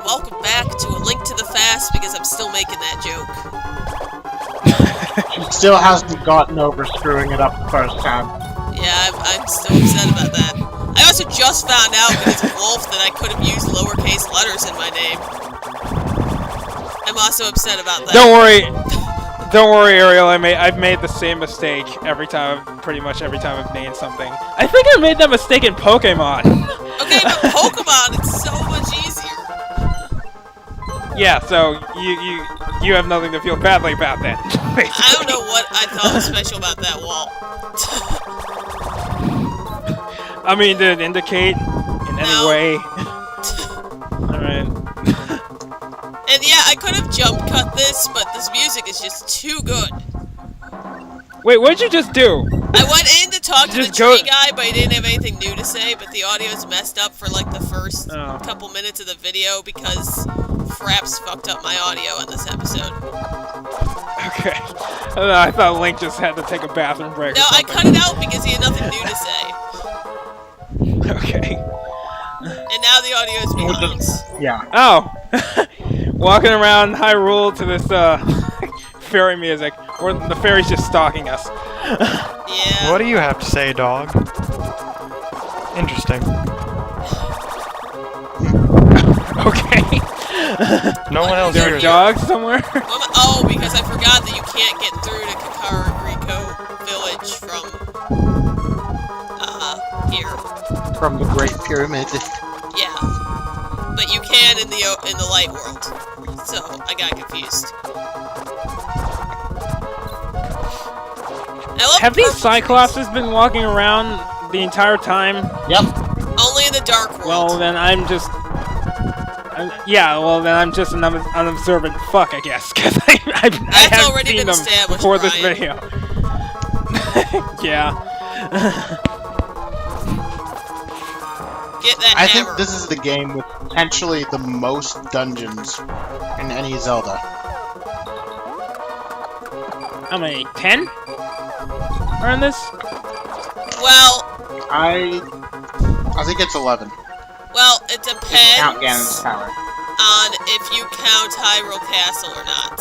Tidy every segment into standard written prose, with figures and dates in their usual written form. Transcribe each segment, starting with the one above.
and welcome back to A Link to the Past, because I'm still making that joke. She still hasn't gotten over screwing it up the first time. Yeah, I'm still upset about that. I also just found out because of Wolf that I could have used lowercase letters in my name. I'm also upset about that. Don't worry, Ariel. I've made the same mistake pretty much every time I've named something. I think I made that mistake in Pokemon. Okay, but Pokemon, it's so much easier. Yeah, so you have nothing to feel badly about that. I don't know what I thought was special about that wall. I mean, did it indicate in any way? Alright. And yeah, I could have jump cut this, but this music is just too good. Wait, what did you just do? I went in to talk to the tree guy, but he didn't have anything new to say, but the audio's messed up for like the first couple minutes of the video because Fraps fucked up my audio on this episode. Okay. I thought Link just had to take a bathroom break. No, I cut it out because he had nothing new to say. Okay. And now the audio is behind. Yeah. Oh! Walking around Hyrule to this fairy music, or the fairy's just stalking us. Yeah. What do you have to say, dog? Interesting. Okay. No one else Is there here. a dog somewhere? Oh, because I forgot that you can't get through to Kakariko Village from here. From the Great Pyramid. Yeah. But you can in the light world. So I got confused. Have these Cyclopses been walking around the entire time? Yep. Only in the dark world. Well, then I'm just an unobservant fuck, I guess, because I haven't already seen been them established, before this Brian. video. Yeah. Get that I hammer. think this is the game with potentially the most dungeons in any Zelda. How many? 10? Are in this? Well, I think it's 11. well, it depends Count Ganon's Tower. on if you count Hyrule Castle or not.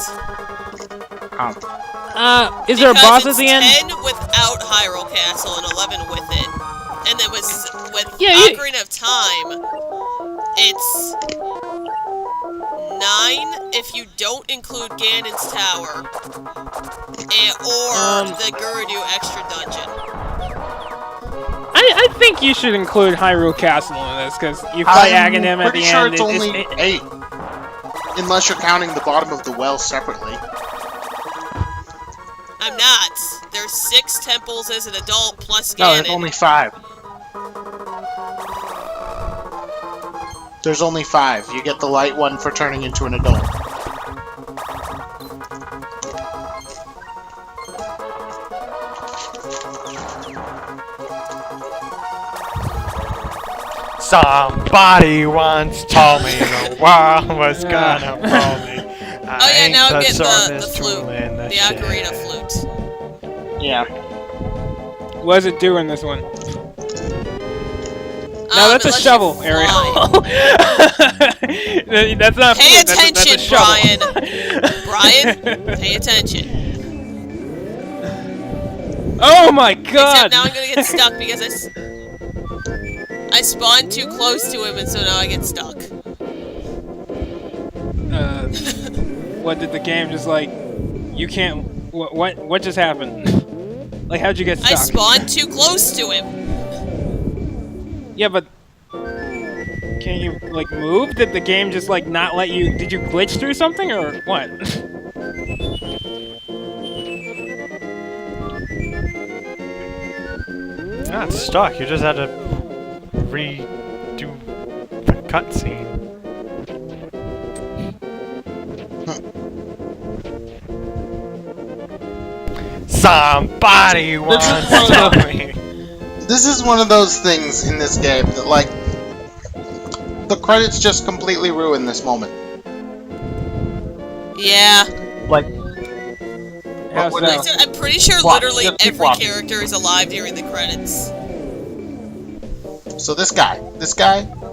Is there a boss at the end? It's 10 without Hyrule Castle and 11 with it. And then with Ocarina of Time, it's 9 if you don't include Ganon's Tower, or the Gerudo Extra Dungeon. I think you should include Hyrule Castle in this, because you fight Aghanim at the end. I'm pretty sure it's only 8. Unless you're counting the bottom of the well separately. I'm not. There's 6 temples as an adult plus Ganon. No, there's only 5. There's only 5. You get the light one for turning into an adult. Somebody once told me the world was gonna roll me. Oh yeah, now I'm getting the flute. The ocarina flute. Yeah. What does it do in this one? No, that's a shovel, Ariel. That's not Pay flute, attention, that's a shovel. Brian. Brian, pay attention. Oh my god! Except now I'm gonna get stuck because I spawned too close to him, and so now I get stuck. What did the game just like? You can't. What just happened? Like, how'd you get stuck? I spawned too close to him. Yeah, but can't you like move? Did the game just like not let you? Did you glitch through something or what? You're not stuck. You just had to redo the cutscene. Somebody once told me. This is one of those things in this game that, like, the credits just completely ruin this moment. Yeah. Like, How's what that? Like I said, I'm pretty sure Watch, literally just keep every watching. character is alive during the credits. So this guy,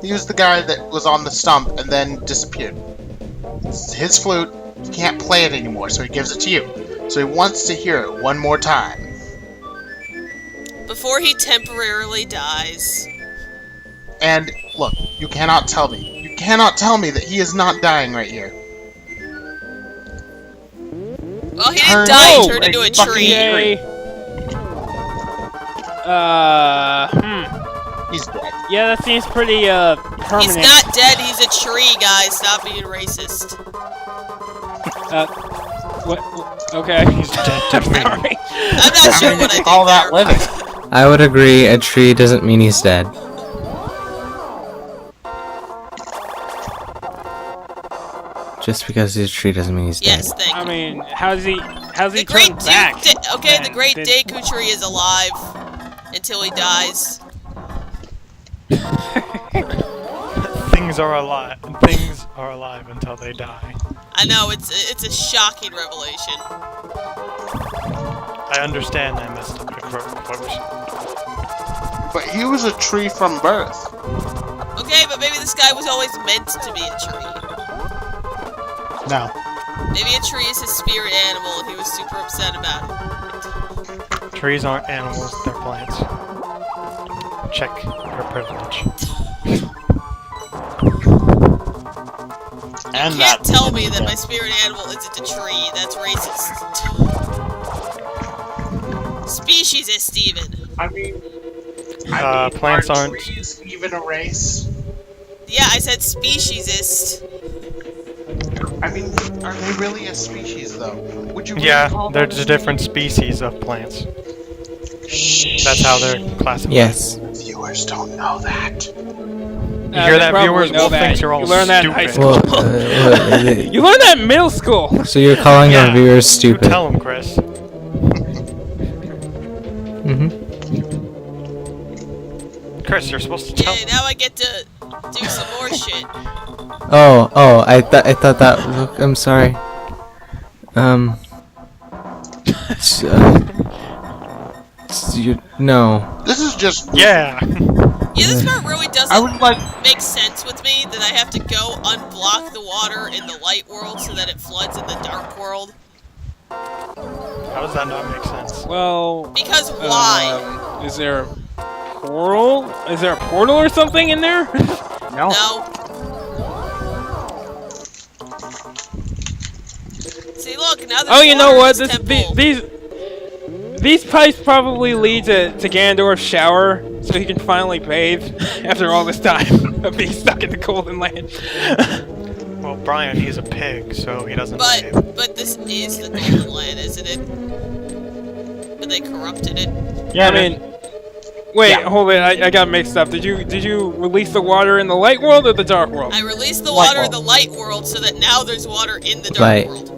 he was the guy that was on the stump and then disappeared. It's his flute, he can't play it anymore, so he gives it to you. So he wants to hear it one more time. Before he temporarily dies. And look, you cannot tell me. You cannot tell me that he is not dying right here. Well, he didn't die, he turned into a tree. He's dead. Yeah, that seems pretty, permanent. He's not dead, he's a tree, guys. Stop being racist. What? Okay. He's dead to me. Sorry. I'm not sure what I think Call that there. living. I would agree, a tree doesn't mean he's dead. Just because he's a tree doesn't mean he's dead. Yes, thank you. I mean, how's he The great turned back? okay, the great Did- Deku tree is alive until he dies. Things are alive. Things are alive until they die. I know, it's a shocking revelation. I understand that messed up quote. But he was a tree from birth. Okay, but maybe this guy was always meant to be a tree. No. Maybe a tree is his spirit animal and he was super upset about it. Trees aren't animals, they're plants. Check your privilege. And You can't tell me that my spirit animal isn't a tree. That's racist. Speciesist, Steven. I mean, Plants aren't. trees even a race? Yeah, I said speciesist. I mean, are they really a species though? Would you really Yeah, call they're them just different species of plants. That's how they're classified. Yes. Viewers don't know that. You hear that, viewers? Wolf thinks you're all you learned that in high stupid. school. Well, You learned that in middle school. so you're calling Yeah. our viewers You stupid. tell them, Chris. Chris, you're supposed to tell Yay, now I get to do some more shit. Oh, I thought that. I'm sorry. No. This is just. Yeah. Yeah, this part really I doesn't would like. make sense with me that I have to go unblock the water in the light world so that it floods in the dark world. How does that not make sense? Well, Because why? is there a portal? Is there a portal or something in there? No. No. See, look, now there's Oh, you know water what? in this temple. These pipes probably lead to Ganondorf's shower, so he can finally bathe after all this time of being stuck in the Golden Land. Well, Brian, he's a pig, so he doesn't. bathe. But this is the Golden Land, isn't it? But they corrupted it. Yeah, I mean, wait, hold it. I got mixed up. Did you release the water in the light world or the dark world? I released the water in the light world so that now there's water in the dark Light. world.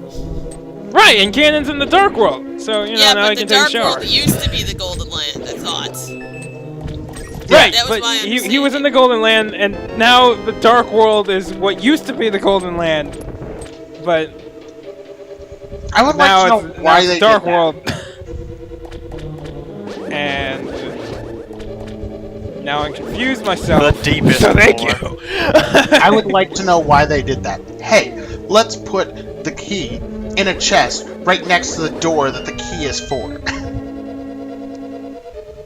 Right, and Ganon's in the dark world, so you know Yeah, now but I the can take a dark shower. world used to be the Golden Land, I thought. Right, that was but my he was in the Golden Land, and now the Dark World is what used to be the Golden Land, but I would now like to know it's why now they it's Dark did that. World. And now I'm confused myself. The deepest So thank lore. you. I would like to know why they did that. Hey, let's put the key in a chest right next to the door that the key is for.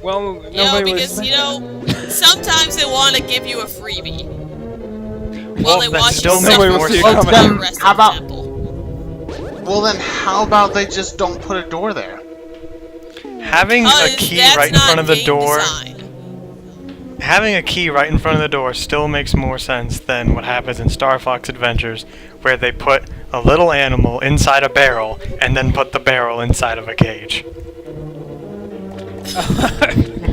Well, You know, nobody because, was. you know, sometimes they want to give you a freebie. While they that watch still you makes suffer more through sense. the Then rest how of the about- temple. Well then, how about they just don't put a door there? Having a key That's right in not front of the game door. design. Having a key right in front of the door still makes more sense than what happens in Star Fox Adventures, where they put a little animal inside a barrel and then put the barrel inside of a cage.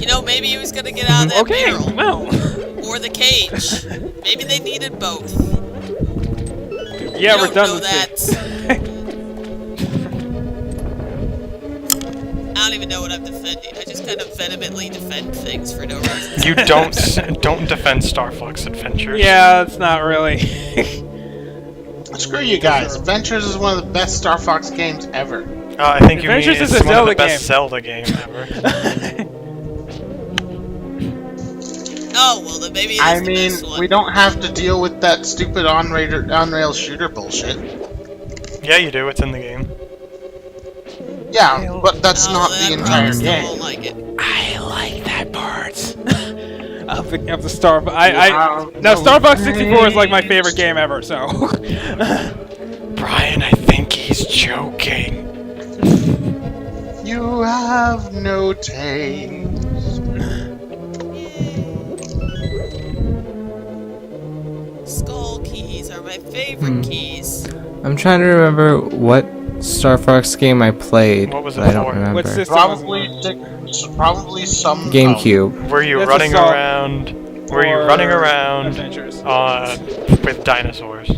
You know, maybe he was gonna get out of that Okay, barrel. well. Or the cage. Maybe they needed both. Yeah, You don't know redundancy. that. I don't even know what I'm defending. I just kind of vehemently defend things for no reason. You don't defend Star Fox Adventures. Yeah, it's not really. Screw you guys. Adventures is one of the best Star Fox games ever. I think you mean Adventures it's is a one of the Zelda best game. Zelda games ever. Oh, well, then maybe it is I the mean, best one. we don't have to deal with that stupid on-rail shooter bullshit. Yeah, you do. It's in the game. Yeah, but that's Oh, not then the I probably entire still game. won't like it. I like that part. of the Star. Wow, Now no Star Fox 64 is like my favorite game ever. So. Brian, I think he's joking. You have no taste. Skull keys are my favorite keys. I'm trying to remember what Star Fox game I played. What was it but I don't for? remember. What system was it? Probably some GameCube. Were you That's running Assault around? Were you or running around Adventures. with dinosaurs?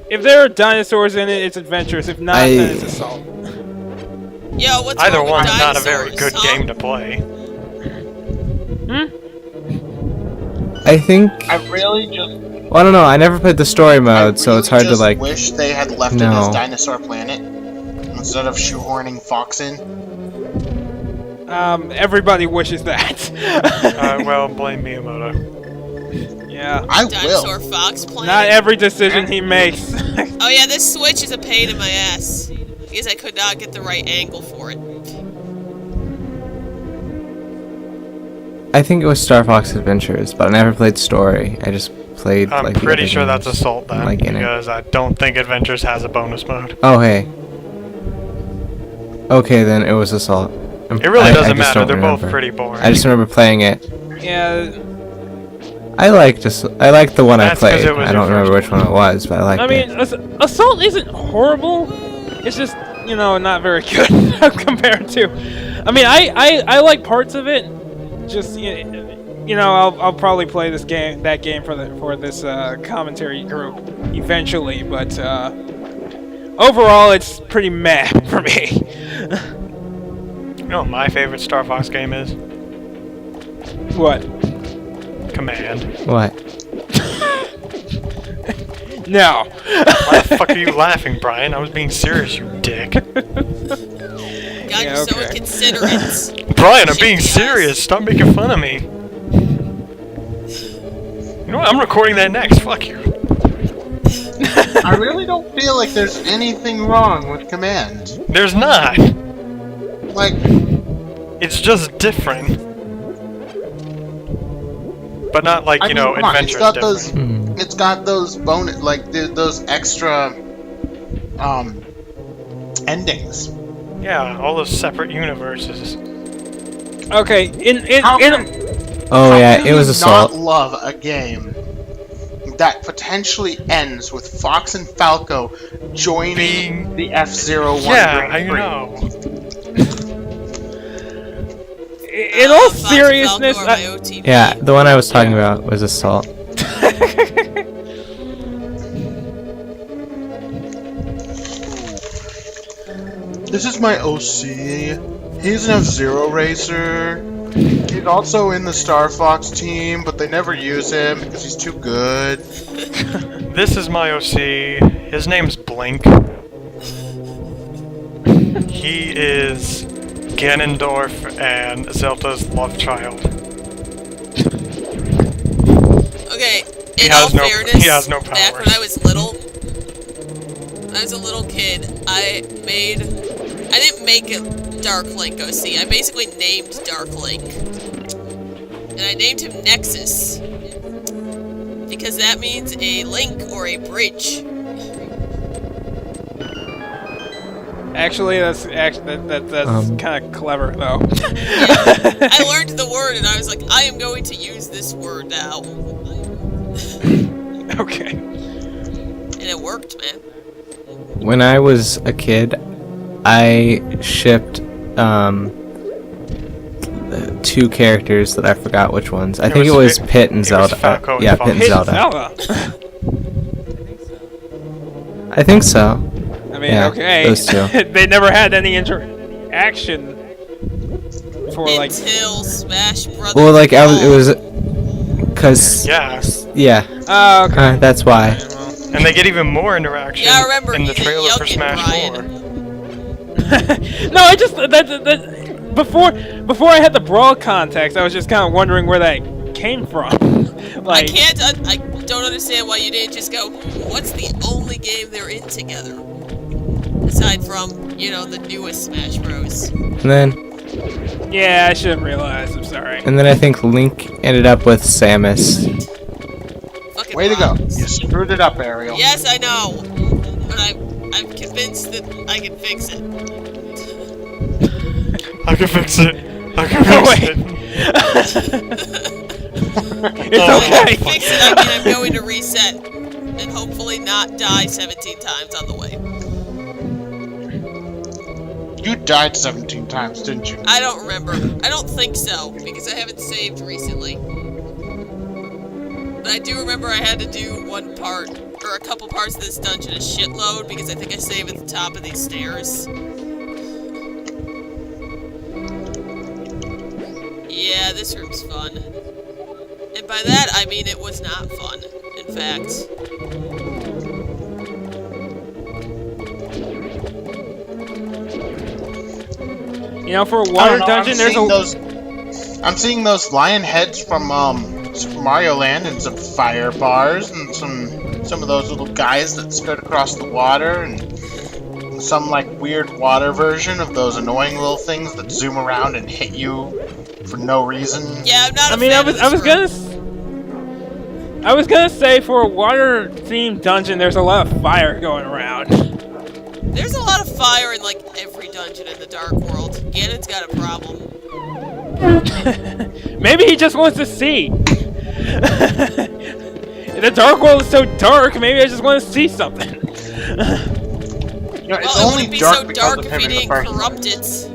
If there are dinosaurs in it, it's Adventures. If not, then it's Assault. Yo, what's Either wrong with one's not a very dinosaurs, good huh? game to play. I think. I really just. Well, I don't know. I never played the story I mode, so it's hard to just like. wish they had left it No. as Dinosaur Planet instead of shoehorning Fox in. Everybody wishes that. Well, blame Miyamoto. Yeah. I Dinosaur will. Fox Planet. Not every decision he makes. Oh yeah, this Switch is a pain in my ass. Because I could not get the right angle for it. I think it was Star Fox Adventures, but I never played story. I just played. I'm like, the pretty other sure that's games, Assault then, like, in it. because I don't think Adventures has a bonus mode. Oh hey. Okay, then it was Assault. It really I doesn't just matter. don't They're both remember. pretty boring. I just remember playing it. Yeah. I liked the one That's I 'cause played. it was I your don't remember first which one it was, but I liked I mean, it. Assault isn't horrible. It's just, you know, not very good compared to. I mean, I like parts of it. Just you know, I'll probably play that game for this commentary group eventually, but overall it's pretty meh for me. You know what my favorite Star Fox game is? What? Command. What? No. Why the fuck are you laughing, Brian? I was being serious, you dick. God, Yeah, you're so okay. inconsiderate. Brian, I'm being Shit, yes. serious. Stop making fun of me. You know what? I'm recording that next. Fuck you. I really don't feel like there's anything wrong with Command. There's not. Like, It's just different. But not like, I you mean, know, come on, Adventure's it's got different. those. It's got those bonus, like those extra, endings. Yeah, all those separate universes. Okay. How in Oh How yeah, can it was you Assault. not love a game that potentially ends with Fox and Falco joining the F-01 Yeah, Grand I Prix? know. in all Fox and seriousness, Falco are my OTP. Yeah, the one I was talking about was Assault. This is my OC. He's an F-Zero racer. He's also in the Star Fox team, but they never use him because he's too good. This is my OC. His name's Blink. He is Ganondorf and Zelda's love child. Okay, He in has all no- fairness, he has no back when powers. I was little, when I was a little kid, I didn't make it Dark Link OC, I basically named Dark Link. And I named him Nexus. Because that means a link or a bridge. actually, that's kind of clever though. I learned the word and I was like, I am going to use this word now. Okay. And it worked, man. When I was a kid, I shipped two characters that I forgot which ones. I think it was Pit and it was Zelda. Falco and Yeah, Fox. Pit and Hey, Zelda. Zelda. I think so. I mean, Yeah, okay. those two. They never had any interaction for like. Until Smash Brothers. Well, like it Brawl. was, cause Yeah, yeah, Oh, okay. that's why. Okay, well. and they get even more interaction Yeah, I remember in the he's a trailer for youngin', Smash Brian. 4. No, I just that before I had the brawl context, I was just kind of wondering where that came from. I don't understand why you didn't just go, what's the only game they're in together? Aside from, you know, the newest Smash Bros. And then Yeah, I should have realized. I'm sorry. I think Link ended up with Samus. Fucking Way to go. rocks. You screwed it up, Ariel. Yes, I know. But I'm convinced that I can fix it. I can fix it. I can No fix way. it. It's When I okay. fix it, I mean I'm going to reset. And hopefully not die 17 times on the way. You died 17 times, didn't you? I don't remember. I don't think so, because I haven't saved recently. But I do remember I had to do one part, or a couple parts of this dungeon a shitload, because I think I saved at the top of these stairs. Yeah, this room's fun. And by that, I mean it was not fun, in fact. You know, for a I water don't know, dungeon, there's I'm seeing those lion heads from Super Mario Land and some fire bars and some of those little guys that skirt across the water and some like weird water version of those annoying little things that zoom around and hit you for no reason. Yeah, I'm not a I mean, fan I of was this I was gonna say for a water themed dungeon, there's a lot of fire going around. There's a lot of fire in, like, every dungeon in the Dark World. Ganon's got a problem. Maybe he just wants to see. The Dark World is so dark. Maybe I just want to see something. You know, it's Well, it only wouldn't be dark so because dark of if him he in the didn't first corrupt place. it.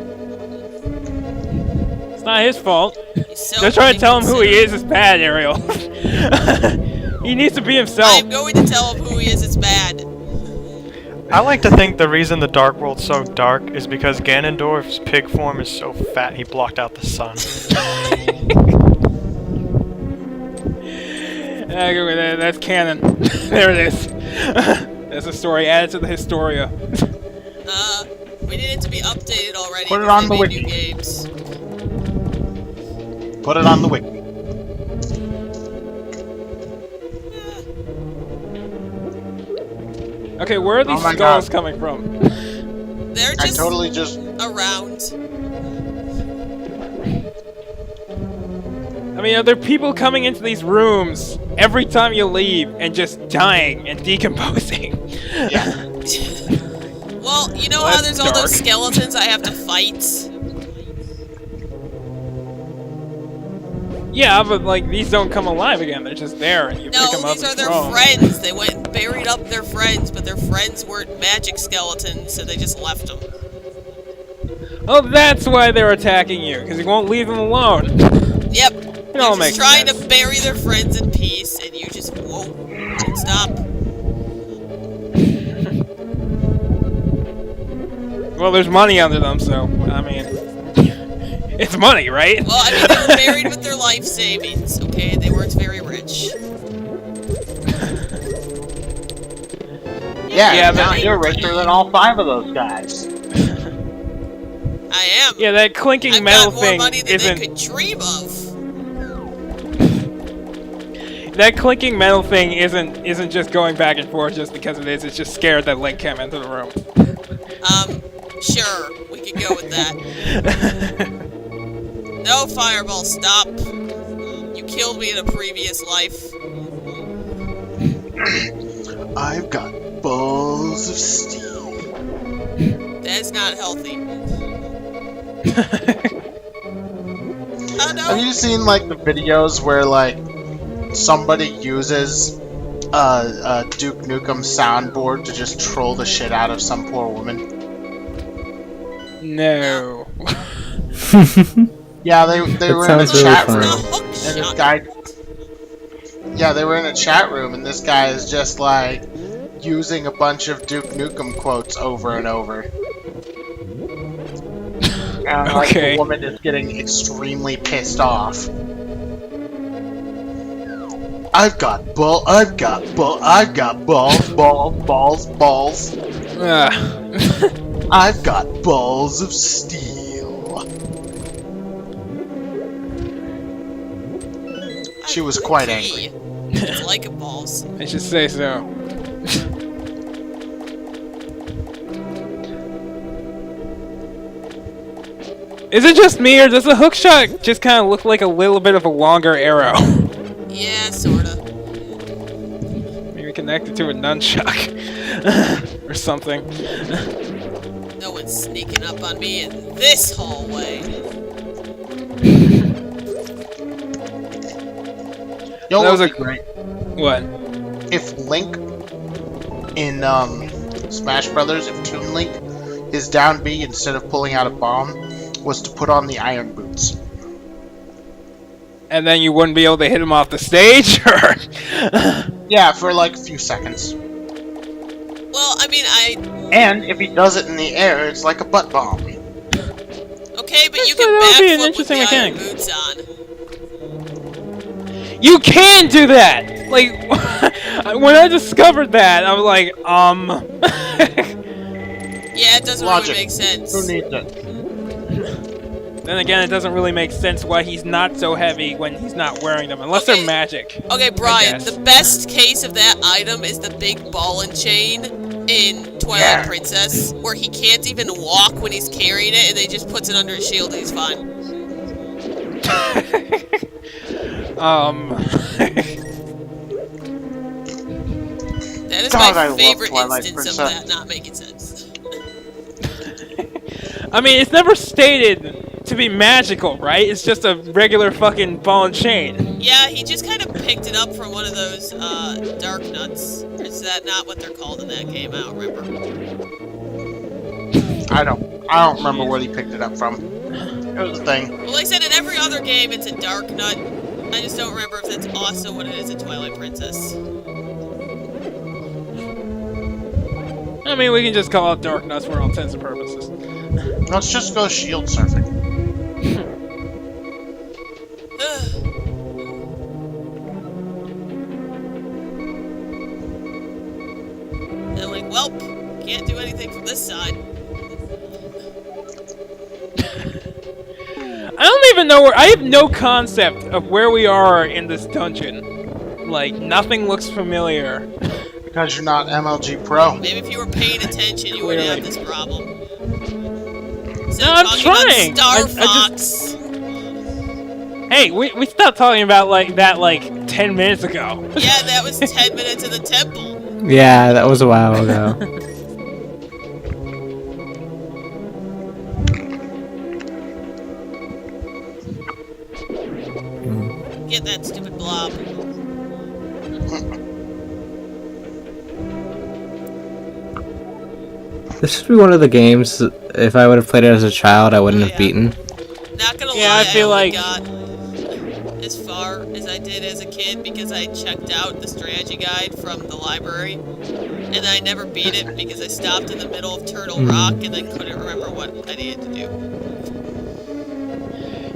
It's not his fault. He's so Just trying to tell him who he inconsiderate. is bad, Ariel. He needs to be himself. I'm going to tell him who he is. It's bad. I like to think the reason the Dark World's so dark is because Ganondorf's pig form is so fat he blocked out the sun. That's canon. There it is. That's a story added to the Historia. We need it to be updated already. Put it because on they the made new wiki. games. Put it on the wiki. Okay, where are these Oh my skulls God. coming from? They're I just totally just... around. I mean, are there people coming into these rooms every time you leave and just dying and decomposing? Yeah. Well, you know Well, how that's there's all those dark. skeletons I have to fight? Yeah, but like these don't come alive again. They're just there, and you No, pick them up. these are and their throw 'em. friends. They went and buried up their friends, but their friends weren't magic skeletons, so they just left them. Oh, that's why they're attacking you, because you won't leave them alone. Yep. It all They're makes just trying sense. to bury their friends in peace, and you just won't stop. Well, there's money under them, so I mean, it's money, right? Well, I mean, they were buried with their life savings, okay? They weren't very rich. Yeah, Yeah, now but- You're richer than all 5 of those guys. I am. Yeah, that clinking I've metal got more thing money than isn't. they could dream of. That clinking metal thing isn't just going back and forth just because it is. It's just scared that Link came into the room. Sure, we can go with that. No, Fireball, stop. You killed me in a previous life. I've got balls of steel. That's not healthy. Oh Have no! you seen like the videos where like somebody uses a Duke Nukem soundboard to just troll the shit out of some poor woman? No. Yeah, they were in a sounds really chat fun. room, The hook and this shot. guy. Yeah, they were in a chat room, and this guy is just like using a bunch of Duke Nukem quotes over and over. And like Okay. the woman is getting extremely pissed off. I've got balls, balls. Ugh. I've got balls of steel. She was quite Key. angry. It's like a balls. I should say so. Is it just me, or does the hookshot just kind of look like a little bit of a longer arrow? Yeah, sorta. Maybe connected to a nunchuck. Or something. No one's sneaking up on me in this hallway. You know That was what a would be great? What? If Link in Smash Brothers, if Toon Link, his down B instead of pulling out a bomb was to put on the iron boots. And then you wouldn't be able to hit him off the stage, or? Yeah, for like a few seconds. Well, I mean, And if he does it in the air, it's like a butt bomb. okay, but you That would can be an backflip with the interesting iron mechanic. boots on. You can do that! Like, when I discovered that, I was like, Yeah, it doesn't Logic. really make sense. Who needs it? Then again, it doesn't really make sense why he's not so heavy when he's not wearing them, unless Okay. they're magic. Okay, Brian, guess. the best case of that item is the big ball and chain in Twilight Princess, where he can't even walk when he's carrying it, and they just puts it under his shield and he's fine. That is God, I my love favorite Twilight instance of Princess. that not making sense. I mean, it's never stated to be magical, right? It's just a regular fucking ball and chain. Yeah, he just kind of picked it up from one of those dark nuts. Is that not what they're called in that game? I don't remember. I don't remember where he picked it up from. It was a thing. Well, like I said, in every other game, it's a dark nut. I just don't remember if that's also what it is in Twilight Princess. I mean, we can just call it dark nuts for all intents and purposes. Let's just go shield surfing. And I'm like, welp, can't do anything from this side. I don't even know where. I have no concept of where we are in this dungeon. Like, nothing looks familiar. Because you're not MLG Pro. Maybe if you were paying attention, you wouldn't have this problem. No, I'm trying. Star I Fox. Hey, we stopped talking about that 10 minutes ago. Yeah, that was 10 minutes in the temple. Yeah, that was a while ago. Get that stupid blob. This should be one of the games, if I would have played it as a child, I wouldn't have beaten. Not gonna Yeah, lie, I feel only like- got as far as I did as a kid because I checked out the strategy guide from the library, and I never beat it because I stopped in the middle of Turtle Rock and then couldn't remember what I needed to do.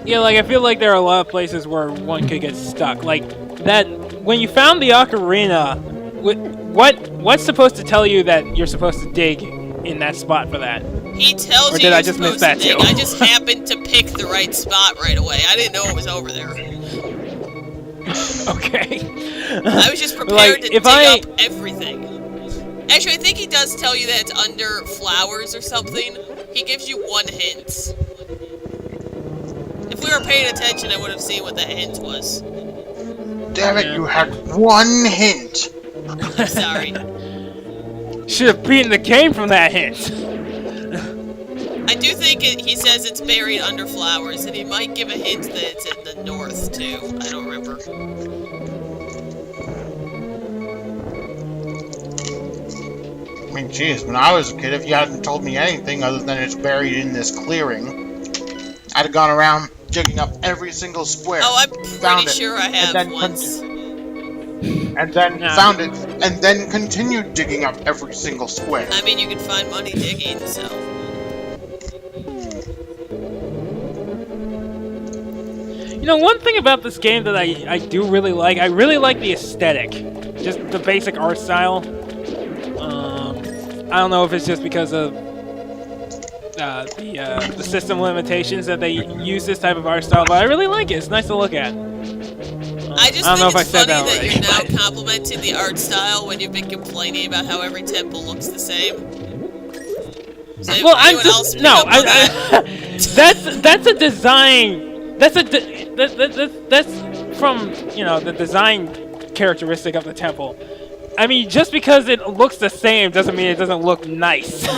Yeah, like, I feel like there are a lot of places where one could get stuck. Like, that, when you found the ocarina, what's supposed to tell you that you're supposed to dig in that spot for that? He tells Or you did I you're just miss supposed to that dig. too? I just happened to pick the right spot right away. I didn't know it was over there. Okay. I was just prepared Like, to if dig I- up everything. Actually, I think he does tell you that it's under flowers or something. He gives you one hint. If we were paying attention, I would have seen what that hint was. Damn it, you had one hint. I'm sorry. Should have beaten the game from that hint. I do think he says it's buried under flowers, and he might give a hint that it's in the north, too. I don't remember. I mean, geez, when I was a kid, if you hadn't told me anything other than it's buried in this clearing, I'd have gone around digging up every single square. Oh, I'm found pretty it, sure I and have then once. and then Nah. found it, and then continued digging up every single square. I mean, you can find money digging, so... You know, one thing about this game that I do really like, I really like the aesthetic. Just the basic art style. I don't know if it's just because of the system limitations that they use this type of art style, but I really like it. It's nice to look at. I I just I don't know think if I it's said funny that that already, you're now but- complimenting the art style when you've been complaining about how every temple looks the same. Does Well, I'm anyone else just pick no. up on that? That's a design. That's from the design characteristic of the temple. I mean, just because it looks the same doesn't mean it doesn't look nice. I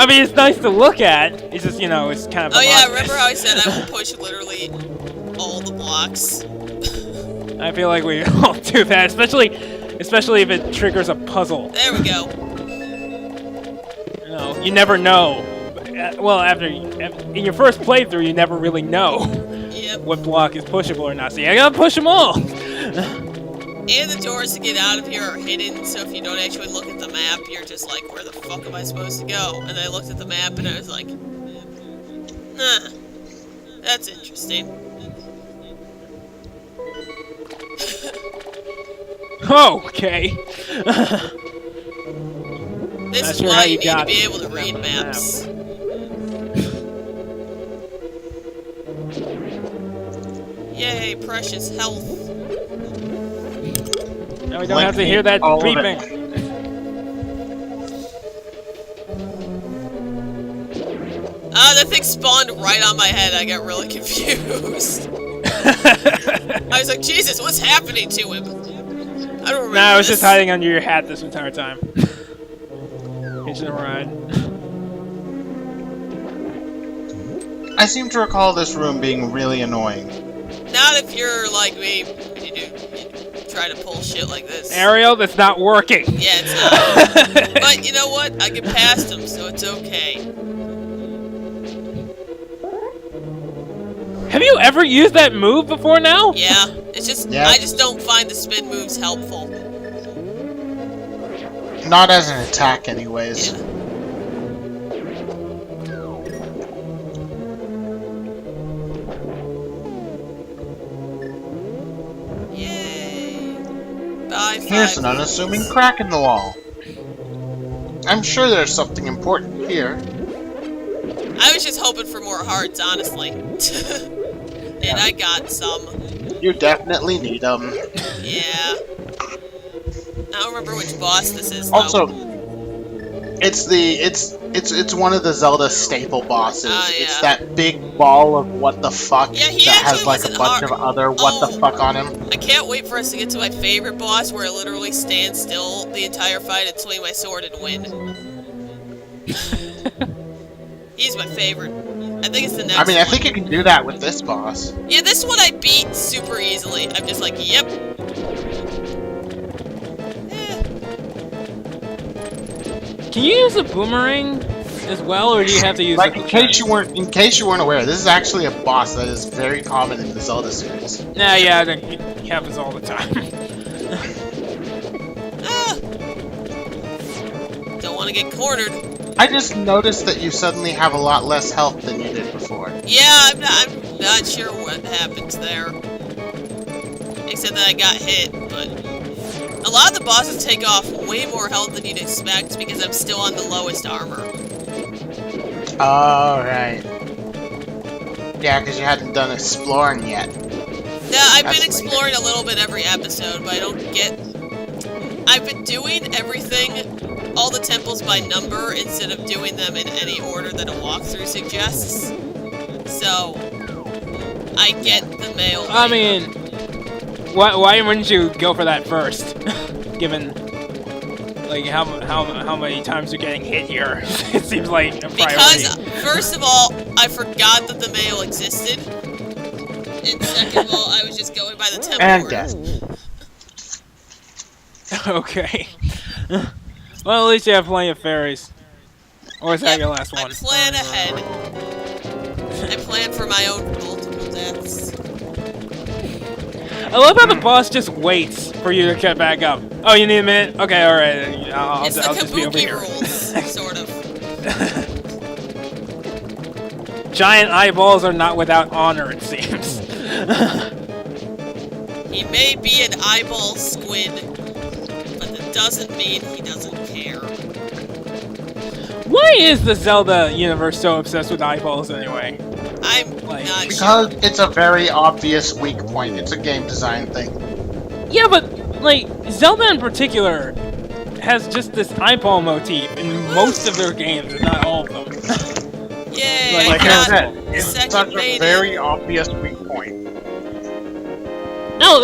mean, it's nice to look at. It's just it's kind of. Oh yeah, monotonous. remember how I said I will push literally all the blocks? I feel like we all do that, especially if it triggers a puzzle. There we go. You never know. Well, in your first playthrough, you never really know Yep. what block is pushable or not. So you gotta push them all. And the doors to get out of here are hidden, so if you don't actually look at the map, you're just like, where the fuck am I supposed to go? And I looked at the map and I was like, huh, that's interesting. Okay. This Not is sure why how you you need to got be able to that read on the map. maps. Yay, precious health. Now we don't have to hear that All of it. beeping. Ah, that thing spawned right on my head. I got really confused. I was like, Jesus, what's happening to him? I don't remember. Nah, I was this. just hiding under your hat this entire time. Hitching a ride. I seem to recall this room being really annoying. Not if you're like me, you try to pull shit like this. Ariel, that's not working. Yeah, it's not. But you know what? I get past him, so it's okay. Have you ever used that move before now? Yeah, it's just Yeah. I just don't find the spin moves helpful. Not as an attack, anyways. Yeah. Yay! Bye. Here's 5 an unassuming crack in the wall. I'm sure there's something important here. I was just hoping for more hearts, honestly. And I got some. You definitely need them. Yeah. I don't remember which boss this is, though. Also, it's one of the Zelda staple bosses. Oh, yeah. It's that big ball of what the fuck Yeah, he that has actually like a wasn't bunch hard. of other what the Oh. fuck on him. I can't wait for us to get to my favorite boss where I literally stand still the entire fight and swing my sword and win. He's my favorite. I think it's the next I mean, I one. think you can do that with this boss. Yeah, this one I beat super easily. I'm just like, yep. Eh. Can you use a boomerang as well, or do you have to use Like a in case you weren't aware, this is actually a boss that is very common in the Zelda series. Nah, yeah, that happens all the time. Ah. Don't want to get cornered. I just noticed that you suddenly have a lot less health than you did before. Yeah, I'm not sure what happens there. Except that I got hit, but a lot of the bosses take off way more health than you'd expect because I'm still on the lowest armor. Alright. Yeah, because you hadn't done exploring yet. Yeah, I've been That's exploring a little bit every episode, but I don't get... I've been doing everything, all the temples by number, instead of doing them in any order that a walkthrough suggests. So, I get the mail. I mean, why wouldn't you go for that first? Given like how many times you're getting hit here, it seems like a priority. Because, first of all, I forgot that the mail existed. And second of all, I was just going by the temple And order. death. Okay. Well, at least you have plenty of fairies. Or is that Yep, your last I one? plan ahead. I plan for my own multiple deaths. I love how the boss just waits for you to get back up. Oh, you need a minute? Okay, alright. I'll It's the just be over kabuki here. rules, sort of. Giant eyeballs are not without honor, it seems. He may be an eyeball squid, but that doesn't mean he doesn't care. Why is the Zelda universe so obsessed with eyeballs anyway? I I'm Like- not Because sure. it's a very obvious weak point. It's a game design thing. Yeah, but like Zelda in particular has just this eyeball motif in most of their games, and not all of them. Yay, Like I I got said, the it's second such a maiden. very obvious weak point. No,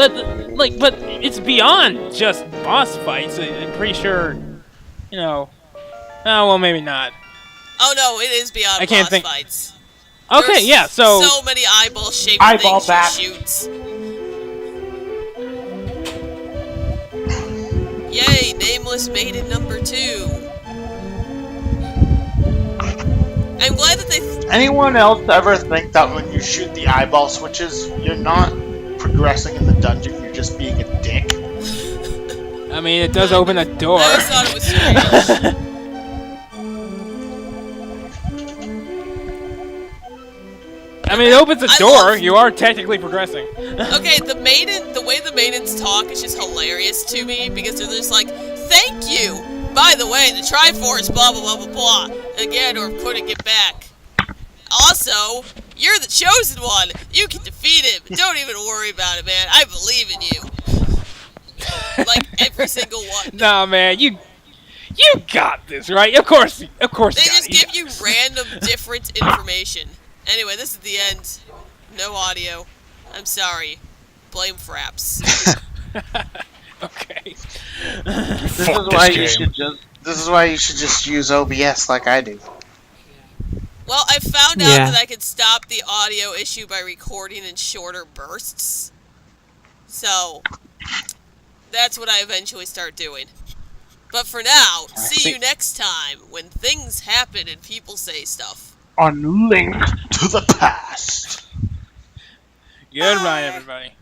but it's beyond just boss fights. I'm pretty sure, you know. Oh well, maybe not. Oh no, it is beyond I can't boss think- fights. Okay, There's yeah. So so many eyeball-shaped Eyeball things bat. she shoots. Yay, nameless maiden number 2. I'm glad that they. Anyone else ever think that when you shoot the eyeball switches, you're not progressing in the dungeon, you're just being a dick? I mean, it does open a door. I always thought it was strange. I mean, it opens a I door. love- You are technically progressing. Okay, the way the maidens talk is just hilarious to me because they're just like, "Thank you. By the way, the Triforce, blah blah blah blah blah. Again, or couldn't get back. Also, you're the chosen one. You can defeat him. Don't even worry about it, man. I believe in you." Like every single one. Nah, man, you got this, right? Of course. They you got just it, give got you this. random different information. Anyway, this is the end. No audio. I'm sorry. Blame Fraps. Okay. This is Fuck why this you game. should just. This is why you should just use OBS like I do. Well, I found out Yeah. that I could stop the audio issue by recording in shorter bursts. So, that's what I eventually start doing. But for now, see you next time when things happen and people say stuff. On Link to the Past. Goodbye, everybody.